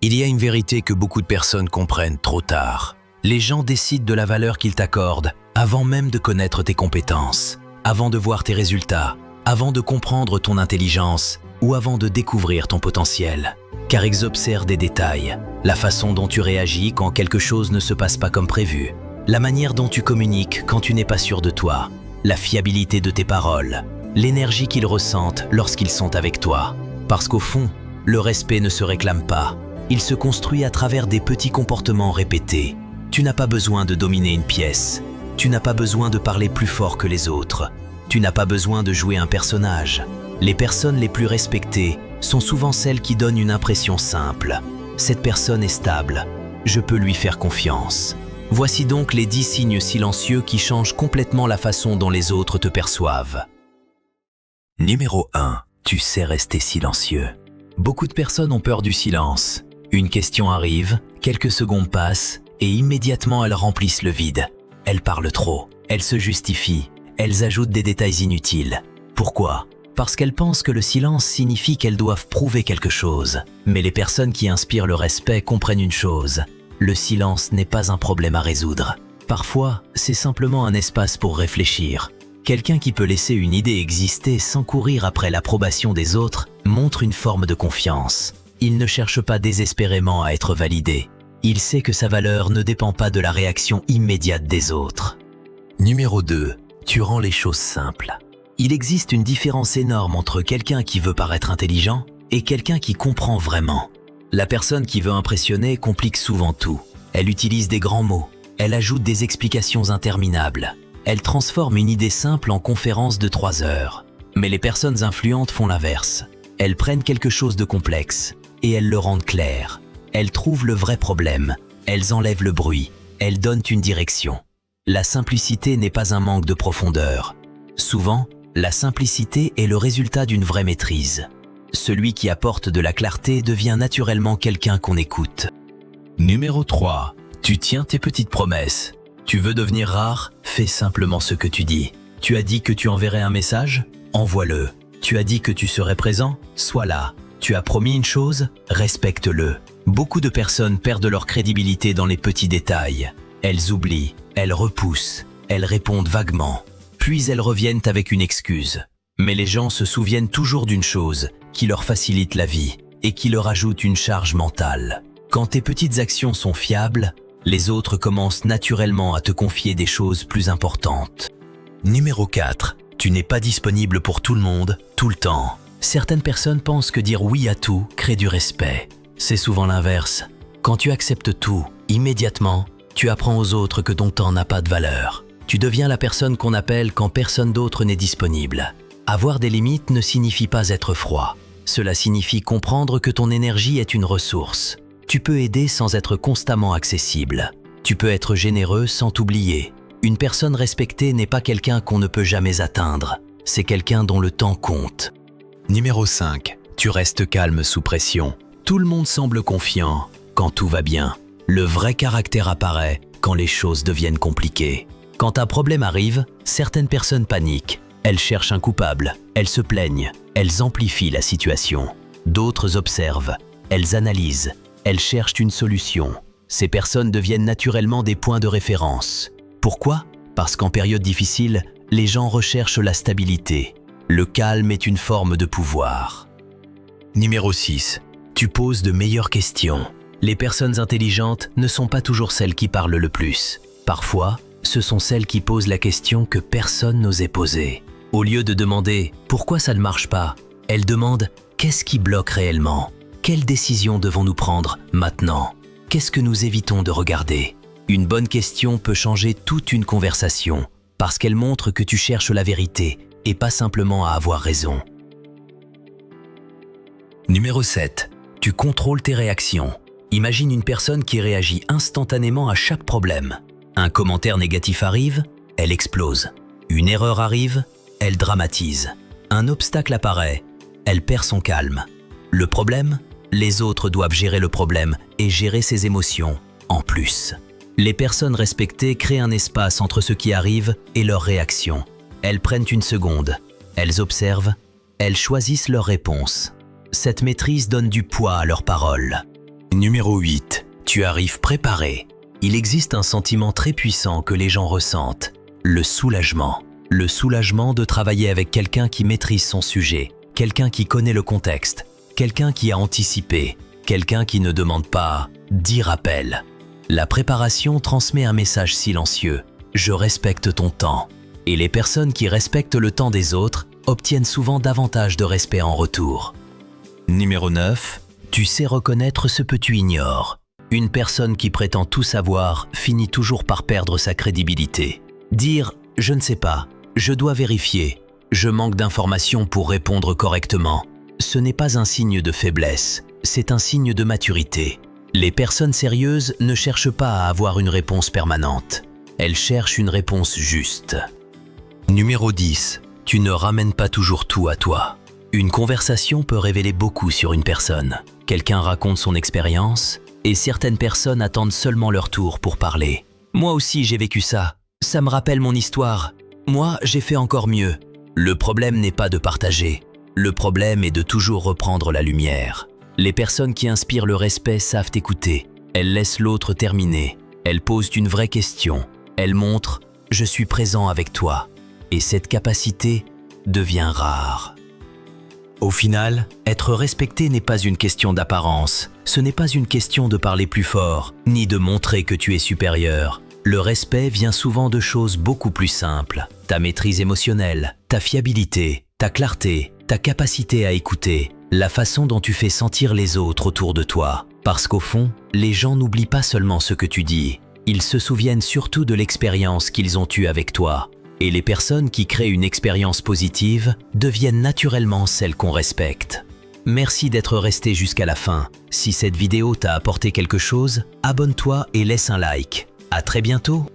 Il y a une vérité que beaucoup de personnes comprennent trop tard. Les gens décident de la valeur qu'ils t'accordent avant même de connaître tes compétences, avant de voir tes résultats, avant de comprendre ton intelligence ou avant de découvrir ton potentiel. Car ils observent des détails, la façon dont tu réagis quand quelque chose ne se passe pas comme prévu, la manière dont tu communiques quand tu n'es pas sûr de toi, la fiabilité de tes paroles, l'énergie qu'ils ressentent lorsqu'ils sont avec toi. Parce qu'au fond, le respect ne se réclame pas. Il se construit à travers des petits comportements répétés. Tu n'as pas besoin de dominer une pièce. Tu n'as pas besoin de parler plus fort que les autres. Tu n'as pas besoin de jouer un personnage. Les personnes les plus respectées sont souvent celles qui donnent une impression simple. Cette personne est stable. Je peux lui faire confiance. Voici donc les 10 signes silencieux qui changent complètement la façon dont les autres te perçoivent. Numéro 1. Tu sais rester silencieux. Beaucoup de personnes ont peur du silence. Une question arrive, quelques secondes passent, et immédiatement elles remplissent le vide. Elles parlent trop, elles se justifient, elles ajoutent des détails inutiles. Pourquoi ? Parce qu'elles pensent que le silence signifie qu'elles doivent prouver quelque chose. Mais les personnes qui inspirent le respect comprennent une chose. Le silence n'est pas un problème à résoudre. Parfois, c'est simplement un espace pour réfléchir. Quelqu'un qui peut laisser une idée exister sans courir après l'approbation des autres montre une forme de confiance. Il ne cherche pas désespérément à être validé. Il sait que sa valeur ne dépend pas de la réaction immédiate des autres. Numéro 2. Tu rends les choses simples. Il existe une différence énorme entre quelqu'un qui veut paraître intelligent et quelqu'un qui comprend vraiment. La personne qui veut impressionner complique souvent tout. Elle utilise des grands mots. Elle ajoute des explications interminables. Elle transforme une idée simple en conférence de 3 heures. Mais les personnes influentes font l'inverse. Elles prennent quelque chose de complexe et elles le rendent clair. Elles trouvent le vrai problème. Elles enlèvent le bruit. Elles donnent une direction. La simplicité n'est pas un manque de profondeur. Souvent, la simplicité est le résultat d'une vraie maîtrise. Celui qui apporte de la clarté devient naturellement quelqu'un qu'on écoute. Numéro 3. Tu tiens tes petites promesses. Tu veux devenir rare? Fais simplement ce que tu dis. Tu as dit que tu enverrais un message? Envoie-le. Tu as dit que tu serais présent? Sois là. Tu as promis une chose? Respecte-le. Beaucoup de personnes perdent leur crédibilité dans les petits détails. Elles oublient, elles repoussent, elles répondent vaguement. Puis elles reviennent avec une excuse. Mais les gens se souviennent toujours d'une chose qui leur facilite la vie et qui leur ajoute une charge mentale. Quand tes petites actions sont fiables, les autres commencent naturellement à te confier des choses plus importantes. Numéro 4. Tu n'es pas disponible pour tout le monde, tout le temps. Certaines personnes pensent que dire oui à tout crée du respect. C'est souvent l'inverse. Quand tu acceptes tout, immédiatement, tu apprends aux autres que ton temps n'a pas de valeur. Tu deviens la personne qu'on appelle quand personne d'autre n'est disponible. Avoir des limites ne signifie pas être froid. Cela signifie comprendre que ton énergie est une ressource. Tu peux aider sans être constamment accessible. Tu peux être généreux sans t'oublier. Une personne respectée n'est pas quelqu'un qu'on ne peut jamais atteindre. C'est quelqu'un dont le temps compte. Numéro 5. Tu restes calme sous pression. Tout le monde semble confiant quand tout va bien. Le vrai caractère apparaît quand les choses deviennent compliquées. Quand un problème arrive, certaines personnes paniquent. Elles cherchent un coupable, elles se plaignent, elles amplifient la situation. D'autres observent, elles analysent, elles cherchent une solution. Ces personnes deviennent naturellement des points de référence. Pourquoi? Parce qu'en période difficile, les gens recherchent la stabilité. Le calme est une forme de pouvoir. Numéro 6. Tu poses de meilleures questions. Les personnes intelligentes ne sont pas toujours celles qui parlent le plus. Parfois, ce sont celles qui posent la question que personne n'osait poser. Au lieu de demander « pourquoi ça ne marche pas ?», elles demandent « qu'est-ce qui bloque réellement ? Quelles décisions devons-nous prendre maintenant ? Qu'est-ce que nous évitons de regarder ?» Une bonne question peut changer toute une conversation parce qu'elle montre que tu cherches la vérité et pas simplement à avoir raison. Numéro 7. Tu contrôles tes réactions. Imagine une personne qui réagit instantanément à chaque problème. Un commentaire négatif arrive, elle explose. Une erreur arrive, elle dramatise. Un obstacle apparaît, elle perd son calme. Le problème? Les autres doivent gérer le problème et gérer ses émotions en plus. Les personnes respectées créent un espace entre ce qui arrive et leurs réactions. Elles prennent une seconde, elles observent, elles choisissent leur réponse. Cette maîtrise donne du poids à leurs paroles. Numéro 8. Tu arrives préparé. Il existe un sentiment très puissant que les gens ressentent, le soulagement. Le soulagement de travailler avec quelqu'un qui maîtrise son sujet, quelqu'un qui connaît le contexte, quelqu'un qui a anticipé, quelqu'un qui ne demande pas 10 rappels. La préparation transmet un message silencieux. Je respecte ton temps. Et les personnes qui respectent le temps des autres obtiennent souvent davantage de respect en retour. Numéro 9. Tu sais reconnaître ce que tu ignores. Une personne qui prétend tout savoir finit toujours par perdre sa crédibilité. Dire « je ne sais pas », « je dois vérifier », « je manque d'informations pour répondre correctement », ce n'est pas un signe de faiblesse, c'est un signe de maturité. Les personnes sérieuses ne cherchent pas à avoir une réponse permanente. Elles cherchent une réponse juste. Numéro 10. Tu ne ramènes pas toujours tout à toi. Une conversation peut révéler beaucoup sur une personne. Quelqu'un raconte son expérience et certaines personnes attendent seulement leur tour pour parler. « Moi aussi j'ai vécu ça. Ça me rappelle mon histoire. Moi j'ai fait encore mieux. » Le problème n'est pas de partager. Le problème est de toujours reprendre la lumière. Les personnes qui inspirent le respect savent écouter. Elles laissent l'autre terminer. Elles posent une vraie question. Elles montrent « je suis présent avec toi ». Et cette capacité devient rare. Au final, être respecté n'est pas une question d'apparence. Ce n'est pas une question de parler plus fort, ni de montrer que tu es supérieur. Le respect vient souvent de choses beaucoup plus simples. Ta maîtrise émotionnelle, ta fiabilité, ta clarté, ta capacité à écouter, la façon dont tu fais sentir les autres autour de toi. Parce qu'au fond, les gens n'oublient pas seulement ce que tu dis. Ils se souviennent surtout de l'expérience qu'ils ont eue avec toi. Et les personnes qui créent une expérience positive deviennent naturellement celles qu'on respecte. Merci d'être resté jusqu'à la fin. Si cette vidéo t'a apporté quelque chose, abonne-toi et laisse un like. À très bientôt!